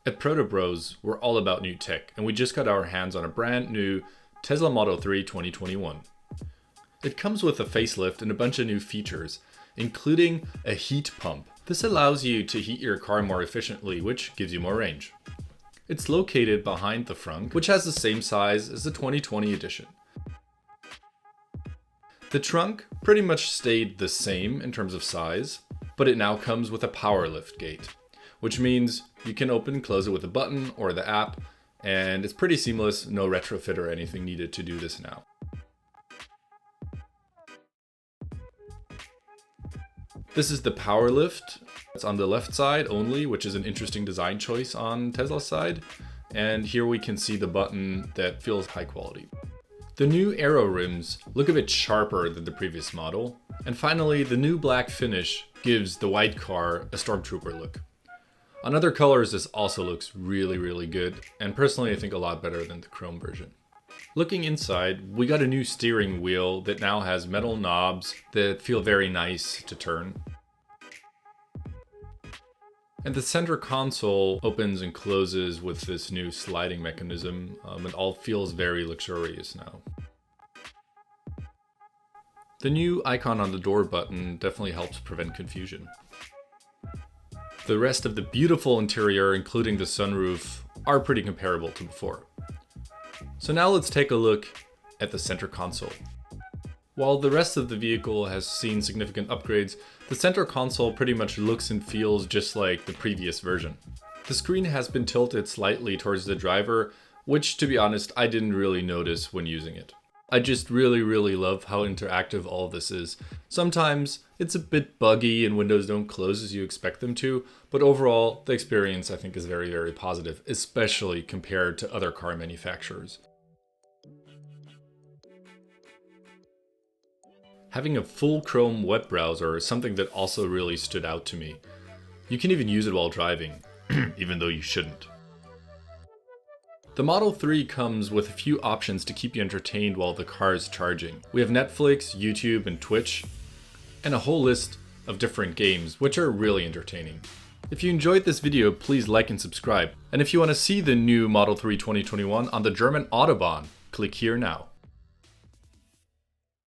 At Proto Bros, we're all about new tech, and we just got our hands on a brand new Tesla Model 3 2021. It comes with a facelift and a bunch of new features, including a heat pump. This allows you to heat your car more efficiently, which gives you more range. It's located behind the front, which has the same size as the 2020 edition. The trunk pretty much stayed the same in terms of size, but it now comes with a power lift gate, which means you can open and close it with a button or the app, and it's pretty seamless, no retrofit or anything needed to do this now. This is the power lift. It's on the left side only, which is an interesting design choice on Tesla's side. And here we can see the button that feels high quality. The new aero rims look a bit sharper than the previous model. And finally, the new black finish gives the white car a Stormtrooper look. On other colors, this also looks really good, and personally I think a lot better than the chrome version. Looking inside, we got a new steering wheel that now has metal knobs that feel very nice to turn. And the center console opens and closes with this new sliding mechanism. It all feels very luxurious now. The new icon on the door button definitely helps prevent confusion. The rest of the beautiful interior, including the sunroof, are pretty comparable to before. So now let's take a look at the center console. While the rest of the vehicle has seen significant upgrades, the center console pretty much looks and feels just like the previous version. The screen has been tilted slightly towards the driver, which to be honest, I didn't really notice when using it. I just really love how interactive all of this is. Sometimes it's a bit buggy and windows don't close as you expect them to, but overall the experience I think is very positive, especially compared to other car manufacturers. Having a full Chrome web browser is something that also really stood out to me. You can even use it while driving, even though you shouldn't. The Model 3 comes with a few options to keep you entertained while the car is charging. We have Netflix, YouTube, and Twitch, and a whole list of different games, which are really entertaining. If you enjoyed this video, please like and subscribe. And if you want to see the new Model 3 2021 on the German Autobahn, click here now.